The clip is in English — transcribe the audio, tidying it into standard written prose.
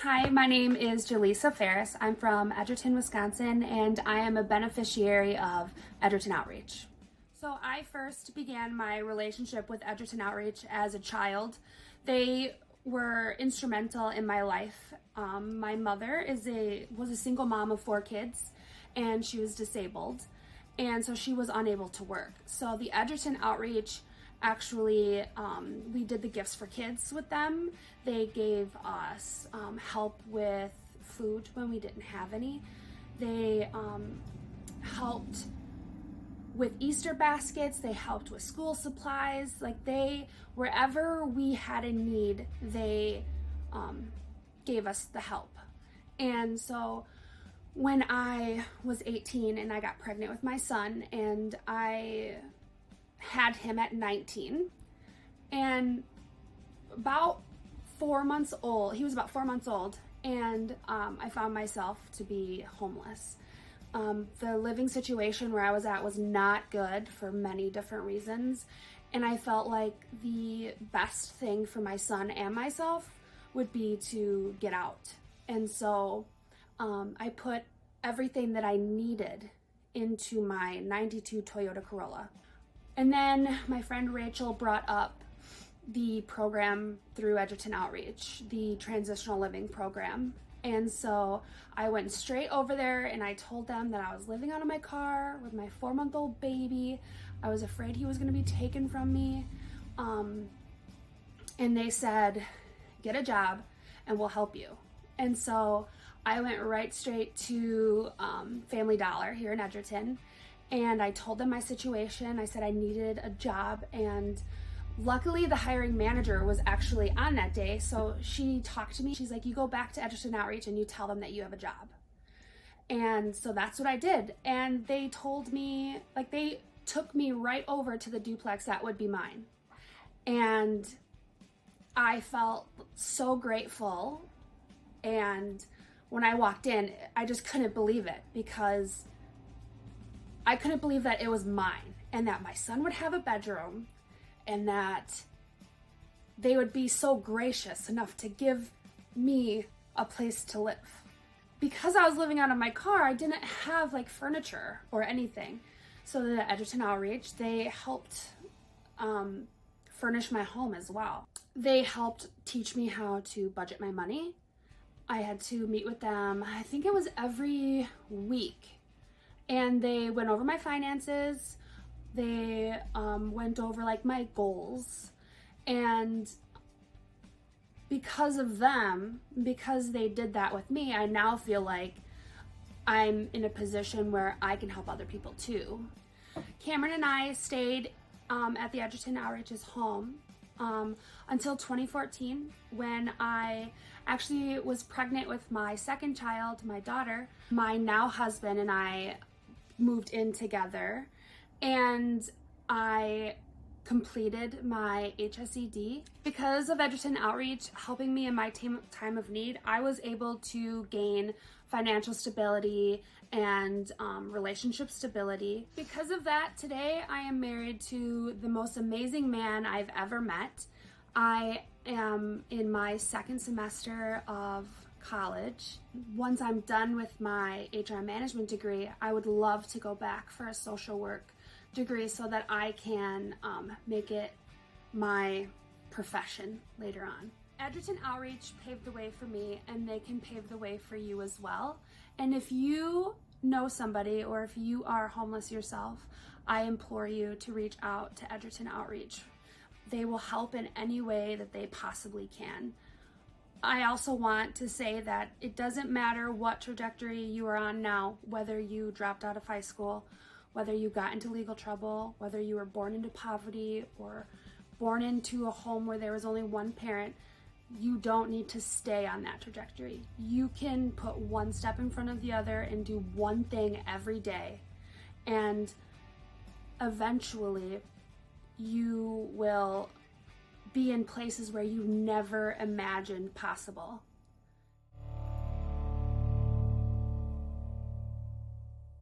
Hi, my name is Jalessa Ferris. I'm from Edgerton, Wisconsin, and I am a beneficiary of Edgerton Outreach. So I first began my relationship with Edgerton Outreach as a child. They were instrumental in my life. My mother was a single mom of 4 kids, and she was disabled, and so she was unable to work. So the Edgerton Outreach actually, we did the gifts for kids with them. They gave us help with food when we didn't have any. They helped with Easter baskets. They helped with school supplies. Wherever we had a need, they gave us the help. And so when I was 18 and I got pregnant with my son, and I had him at 19, and about 4 months old, he was about 4 months old, and I found myself to be homeless. The living situation where I was at was not good for many different reasons, and I felt like the best thing for my son and myself would be to get out. And so I put everything that I needed into my 92 Toyota Corolla. And then my friend Rachel brought up the program through Edgerton Outreach, the transitional living program. And so I went straight over there and I told them that I was living out of my car with my 4-month-old baby. I was afraid he was going to be taken from me. And they said, get a job and we'll help you. And so I went right straight to Family Dollar here in Edgerton. And I told them my situation. I said I needed a job, and luckily the hiring manager was actually on that day. So she talked to me. She's like, you go back to Edgerton Outreach and you tell them that you have a job. And so that's what I did. And they told me, they took me right over to the duplex that would be mine. And I felt so grateful. And when I walked in, I just couldn't believe it, because I couldn't believe that it was mine, and that my son would have a bedroom, and that they would be so gracious enough to give me a place to live. Because I was living out of my car, I didn't have furniture or anything. So the Edgerton Outreach, they helped furnish my home as well. They helped teach me how to budget my money. I had to meet with them, I think it was every week. And they went over my finances. They went over my goals. And because of them, because they did that with me, I now feel like I'm in a position where I can help other people too. Cameron and I stayed at the Edgerton Outreach's home until 2014, when I actually was pregnant with my second child, my daughter. My now husband and I moved in together, and I completed my HSED. Because of Edgerton Outreach helping me in my time of need, I was able to gain financial stability and relationship stability. Because of that, today I am married to the most amazing man I've ever met. I am in my 2nd semester of college. Once I'm done with my HR management degree, I would love to go back for a social work degree so that I can make it my profession later on. Edgerton Outreach paved the way for me, and they can pave the way for you as well. And if you know somebody, or if you are homeless yourself, I implore you to reach out to Edgerton Outreach. They will help in any way that they possibly can. I also want to say that it doesn't matter what trajectory you are on now, whether you dropped out of high school, whether you got into legal trouble, whether you were born into poverty or born into a home where there was only one parent. You don't need to stay on that trajectory. You can put one step in front of the other and do one thing every day, and eventually you will be in places where you never imagined possible.